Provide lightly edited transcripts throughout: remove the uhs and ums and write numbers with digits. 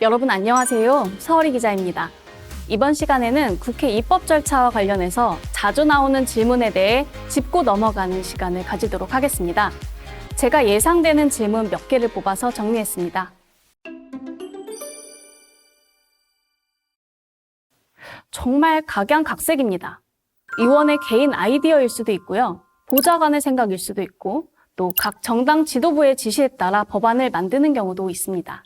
여러분 안녕하세요. 서어리 기자입니다. 이번 시간에는 국회 입법 절차와 관련해서 자주 나오는 질문에 대해 짚고 넘어가는 시간을 가지도록 하겠습니다. 제가 예상되는 질문 몇 개를 뽑아서 정리했습니다. 정말 각양각색입니다. 의원의 개인 아이디어일 수도 있고요. 보좌관의 생각일 수도 있고 또 각 정당 지도부의 지시에 따라 법안을 만드는 경우도 있습니다.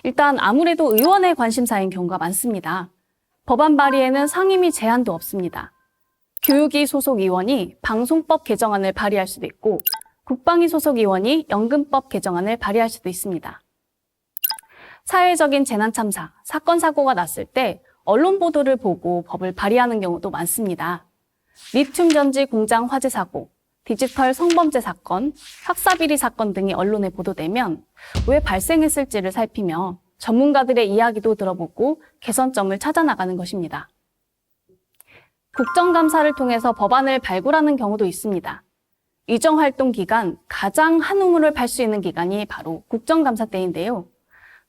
일단 아무래도 의원의 관심사인 경우가 많습니다. 법안 발의에는 상임위 제한도 없습니다. 교육위 소속 의원이 방송법 개정안을 발의할 수도 있고 국방위 소속 의원이 연금법 개정안을 발의할 수도 있습니다. 사회적인 재난 참사, 사건 사고가 났을 때 언론 보도를 보고 법을 발의하는 경우도 많습니다. 리튬 전지 공장 화재 사고, 디지털 성범죄 사건, 학사비리 사건 등이 언론에 보도되면 왜 발생했을지를 살피며 전문가들의 이야기도 들어보고 개선점을 찾아나가는 것입니다. 국정감사를 통해서 법안을 발굴하는 경우도 있습니다. 의정활동 기간 가장 한 우물을 팔 수 있는 기간이 바로 국정감사 때인데요.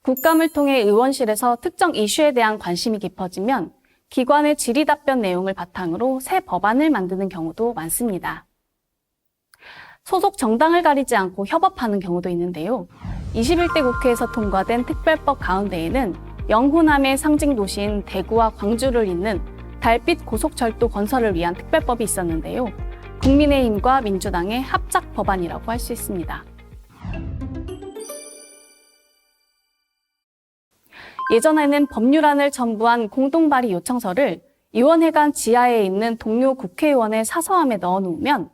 국감을 통해 의원실에서 특정 이슈에 대한 관심이 깊어지면 기관의 질의 답변 내용을 바탕으로 새 법안을 만드는 경우도 많습니다. 소속 정당을 가리지 않고 협업하는 경우도 있는데요. 21대 국회에서 통과된 특별법 가운데에는 영호남의 상징 도시인 대구와 광주를 잇는 달빛 고속철도 건설을 위한 특별법이 있었는데요. 국민의힘과 민주당의 합작 법안이라고 할 수 있습니다. 예전에는 법률안을 첨부한 공동발의 요청서를 의원회관 지하에 있는 동료 국회의원의 사서함에 넣어놓으면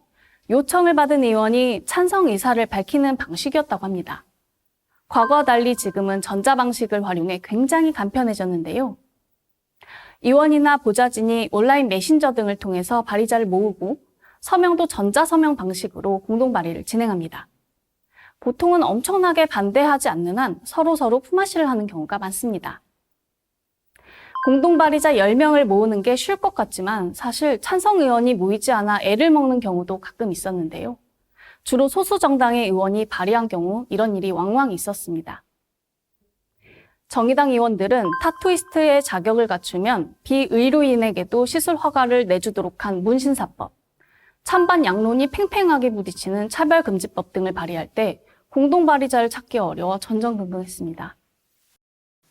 요청을 받은 의원이 찬성 의사를 밝히는 방식이었다고 합니다. 과거와 달리 지금은 전자방식을 활용해 굉장히 간편해졌는데요. 의원이나 보좌진이 온라인 메신저 등을 통해서 발의자를 모으고 서명도 전자서명 방식으로 공동발의를 진행합니다. 보통은 엄청나게 반대하지 않는 한 서로 품앗이를 하는 경우가 많습니다. 공동발의자 10명을 모으는 게 쉬울 것 같지만 사실 찬성 의원이 모이지 않아 애를 먹는 경우도 가끔 있었는데요. 주로 소수 정당의 의원이 발의한 경우 이런 일이 왕왕 있었습니다. 정의당 의원들은 타투이스트의 자격을 갖추면 비의료인에게도 시술 허가를 내주도록 한 문신사법, 찬반 양론이 팽팽하게 부딪히는 차별금지법 등을 발의할 때 공동발의자를 찾기 어려워 전전긍긍했습니다.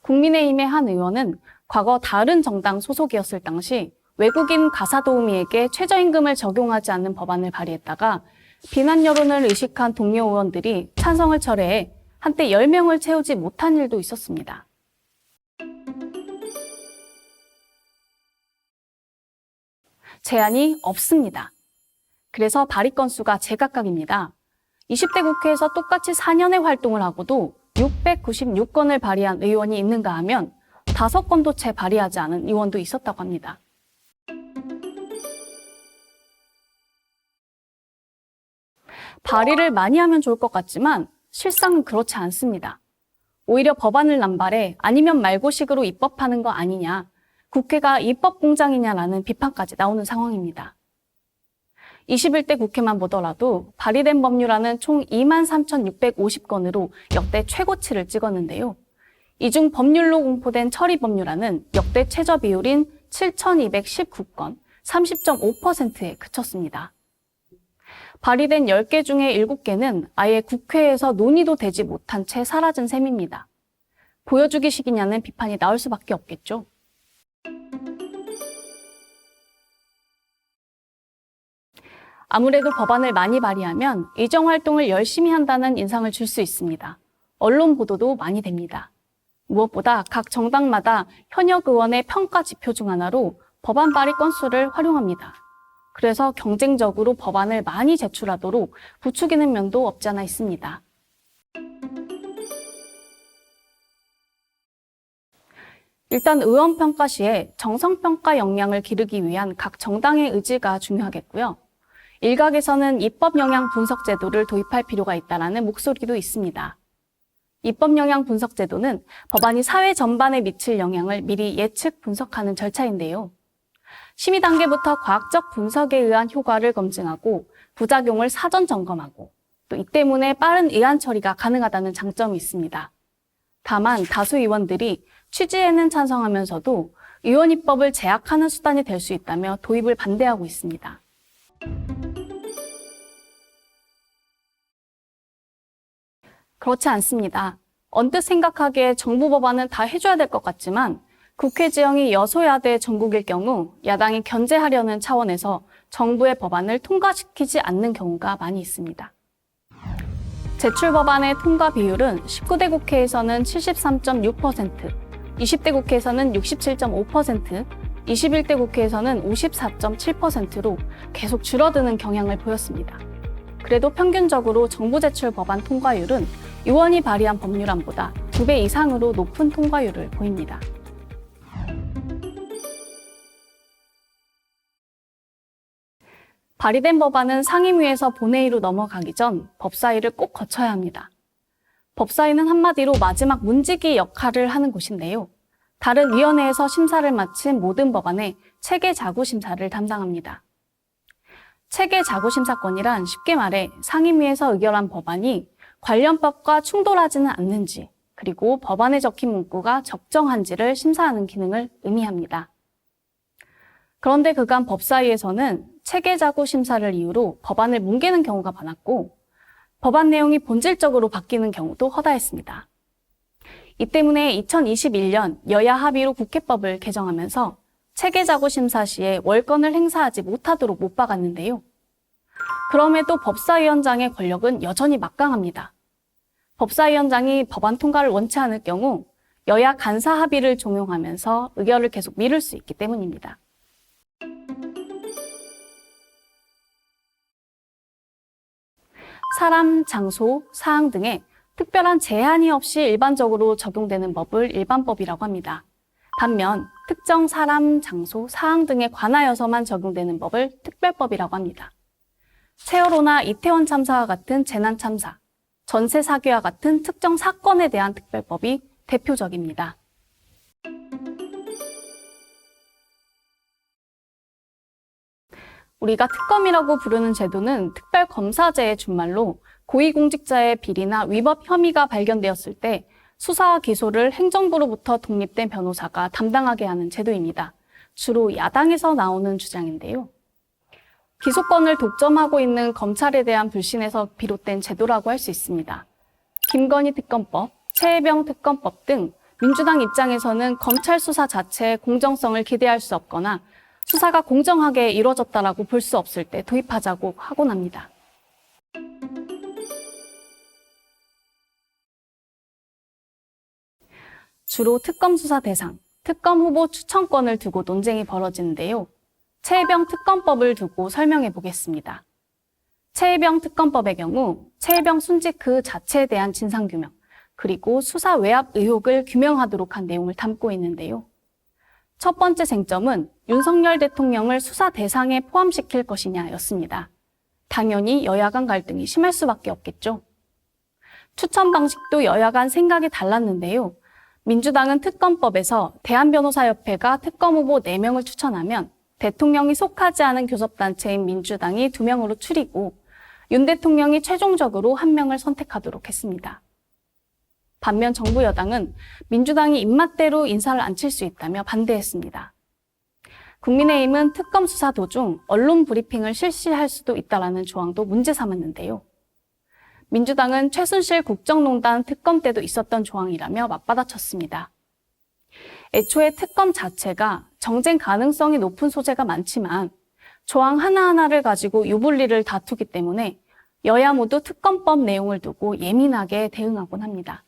국민의힘의 한 의원은 과거 다른 정당 소속이었을 당시 외국인 가사도우미에게 최저임금을 적용하지 않는 법안을 발의했다가 비난 여론을 의식한 동료 의원들이 찬성을 철회해 한때 10명을 채우지 못한 일도 있었습니다. 제한이 없습니다. 그래서 발의 건수가 제각각입니다. 20대 국회에서 똑같이 4년의 활동을 하고도 696건을 발의한 의원이 있는가 하면 5건도 채 발의하지 않은 의원도 있었다고 합니다. 발의를 많이 하면 좋을 것 같지만 실상은 그렇지 않습니다. 오히려 법안을 남발해 아니면 말고식으로 입법하는 거 아니냐, 국회가 입법 공장이냐라는 비판까지 나오는 상황입니다. 21대 국회만 보더라도 발의된 법률안은 총 23,650건으로 역대 최고치를 찍었는데요. 이 중 법률로 공포된 처리 법률안은 역대 최저 비율인 7,219건, 30.5%에 그쳤습니다. 발의된 10개 중에 7개는 아예 국회에서 논의도 되지 못한 채 사라진 셈입니다. 보여주기식이냐는 비판이 나올 수밖에 없겠죠. 아무래도 법안을 많이 발의하면 의정활동을 열심히 한다는 인상을 줄 수 있습니다. 언론 보도도 많이 됩니다. 무엇보다 각 정당마다 현역 의원의 평가 지표 중 하나로 법안 발의 건수를 활용합니다. 그래서 경쟁적으로 법안을 많이 제출하도록 부추기는 면도 없지 않아 있습니다. 일단 의원 평가 시에 정성평가 역량을 기르기 위한 각 정당의 의지가 중요하겠고요. 일각에서는 입법 영향 분석 제도를 도입할 필요가 있다는 목소리도 있습니다. 입법 영향 분석 제도는 법안이 사회 전반에 미칠 영향을 미리 예측 분석하는 절차인데요. 심의 단계부터 과학적 분석에 의한 효과를 검증하고 부작용을 사전 점검하고 또 이 때문에 빠른 의안 처리가 가능하다는 장점이 있습니다. 다만 다수 의원들이 취지에는 찬성하면서도 의원 입법을 제약하는 수단이 될 수 있다며 도입을 반대하고 있습니다. 그렇지 않습니다. 언뜻 생각하기에 정부 법안은 다 해줘야 될 것 같지만 국회 지형이 여소야대 전국일 경우 야당이 견제하려는 차원에서 정부의 법안을 통과시키지 않는 경우가 많이 있습니다. 제출 법안의 통과 비율은 19대 국회에서는 73.6%, 20대 국회에서는 67.5%, 21대 국회에서는 54.7%로 계속 줄어드는 경향을 보였습니다. 그래도 평균적으로 정부 제출 법안 통과율은 의원이 발의한 법률안보다 2배 이상으로 높은 통과율을 보입니다. 발의된 법안은 상임위에서 본회의로 넘어가기 전 법사위를 꼭 거쳐야 합니다. 법사위는 한마디로 마지막 문지기 역할을 하는 곳인데요. 다른 위원회에서 심사를 마친 모든 법안의 체계 자구 심사를 담당합니다. 체계 자구 심사권이란 쉽게 말해 상임위에서 의결한 법안이 관련법과 충돌하지는 않는지, 그리고 법안에 적힌 문구가 적정한지를 심사하는 기능을 의미합니다. 그런데 그간 법사위에서는 체계자구 심사를 이유로 법안을 뭉개는 경우가 많았고 법안 내용이 본질적으로 바뀌는 경우도 허다했습니다. 이 때문에 2021년 여야 합의로 국회법을 개정하면서 체계자구 심사 시에 월권을 행사하지 못하도록 못 박았는데요. 그럼에도 법사위원장의 권력은 여전히 막강합니다. 법사위원장이 법안 통과를 원치 않을 경우 여야 간사 합의를 종용하면서 의결을 계속 미룰 수 있기 때문입니다. 사람, 장소, 사항 등에 특별한 제한이 없이 일반적으로 적용되는 법을 일반법이라고 합니다. 반면 특정 사람, 장소, 사항 등에 관하여서만 적용되는 법을 특별법이라고 합니다. 세월호나 이태원 참사와 같은 재난 참사, 전세 사기와 같은 특정 사건에 대한 특별법이 대표적입니다. 우리가 특검이라고 부르는 제도는 특별검사제의 준말로 고위공직자의 비리나 위법 혐의가 발견되었을 때 수사와 기소를 행정부로부터 독립된 변호사가 담당하게 하는 제도입니다. 주로 야당에서 나오는 주장인데요. 기소권을 독점하고 있는 검찰에 대한 불신에서 비롯된 제도라고 할 수 있습니다. 김건희 특검법, 최혜병 특검법 등 민주당 입장에서는 검찰 수사 자체의 공정성을 기대할 수 없거나 수사가 공정하게 이루어졌다라고 볼 수 없을 때 도입하자고 하곤 합니다. 주로 특검 수사 대상, 특검 후보 추천권을 두고 논쟁이 벌어지는데요. 최혜병 특검법을 두고 설명해 보겠습니다. 최혜병 특검법의 경우 최혜병 순직 그 자체에 대한 진상규명, 그리고 수사 외압 의혹을 규명하도록 한 내용을 담고 있는데요. 첫 번째 쟁점은 윤석열 대통령을 수사 대상에 포함시킬 것이냐였습니다. 당연히 여야 간 갈등이 심할 수밖에 없겠죠. 추천 방식도 여야 간 생각이 달랐는데요. 민주당은 특검법에서 대한변호사협회가 특검 후보 4명을 추천하면 대통령이 속하지 않은 교섭단체인 민주당이 2명으로 추리고 윤 대통령이 최종적으로 1명을 선택하도록 했습니다. 반면 정부 여당은 민주당이 입맛대로 인사를 앉힐 수 있다며 반대했습니다. 국민의힘은 특검 수사 도중 언론 브리핑을 실시할 수도 있다라는 조항도 문제 삼았는데요. 민주당은 최순실 국정농단 특검 때도 있었던 조항이라며 맞받아쳤습니다. 애초에 특검 자체가 정쟁 가능성이 높은 소재가 많지만 조항 하나하나를 가지고 유불리를 다투기 때문에 여야 모두 특검법 내용을 두고 예민하게 대응하곤 합니다.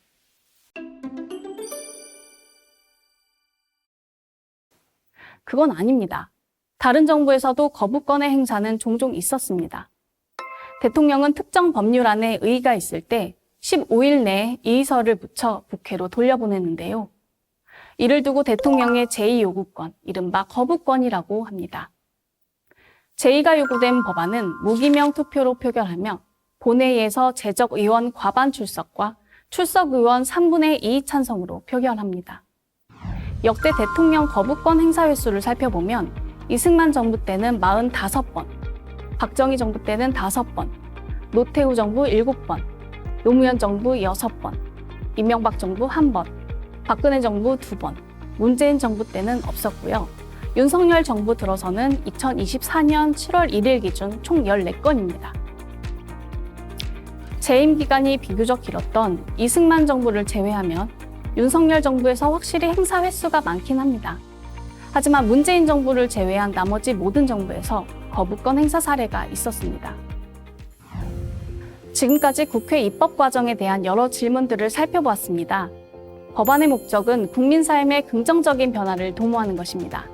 그건 아닙니다. 다른 정부에서도 거부권의 행사는 종종 있었습니다. 대통령은 특정 법률안에 의의가 있을 때 15일 내에 이의서를 붙여 국회로 돌려보내는데요. 이를 두고 대통령의 제2요구권, 이른바 거부권이라고 합니다. 제2가 요구된 법안은 무기명 투표로 표결하며 본회의에서 재적 의원 과반 출석과 출석 의원 3분의 2 찬성으로 표결합니다. 역대 대통령 거부권 행사 횟수를 살펴보면 이승만 정부 때는 45번, 박정희 정부 때는 5번, 노태우 정부 7번, 노무현 정부 6번, 이명박 정부 1번, 박근혜 정부 2번, 문재인 정부 때는 없었고요. 윤석열 정부 들어서는 2024년 7월 1일 기준 총 14건입니다. 재임 기간이 비교적 길었던 이승만 정부를 제외하면 윤석열 정부에서 확실히 행사 횟수가 많긴 합니다. 하지만 문재인 정부를 제외한 나머지 모든 정부에서 거부권 행사 사례가 있었습니다. 지금까지 국회 입법 과정에 대한 여러 질문들을 살펴보았습니다. 법안의 목적은 국민 삶의 긍정적인 변화를 도모하는 것입니다.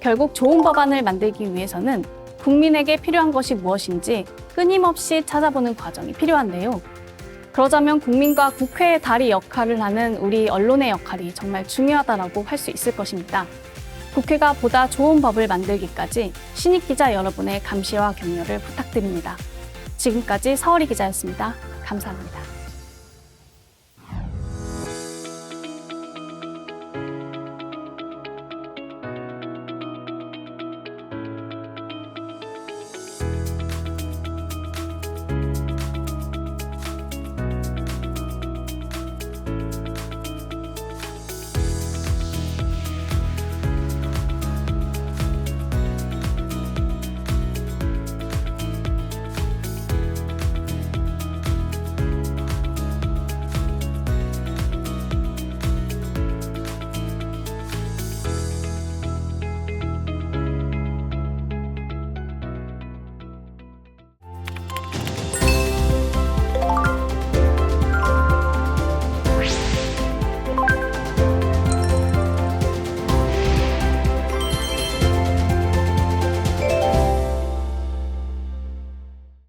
결국 좋은 법안을 만들기 위해서는 국민에게 필요한 것이 무엇인지 끊임없이 찾아보는 과정이 필요한데요. 그러자면 국민과 국회의 다리 역할을 하는 우리 언론의 역할이 정말 중요하다고 할 수 있을 것입니다. 국회가 보다 좋은 법을 만들기까지 신입 기자 여러분의 감시와 격려를 부탁드립니다. 지금까지 서울이 기자였습니다. 감사합니다.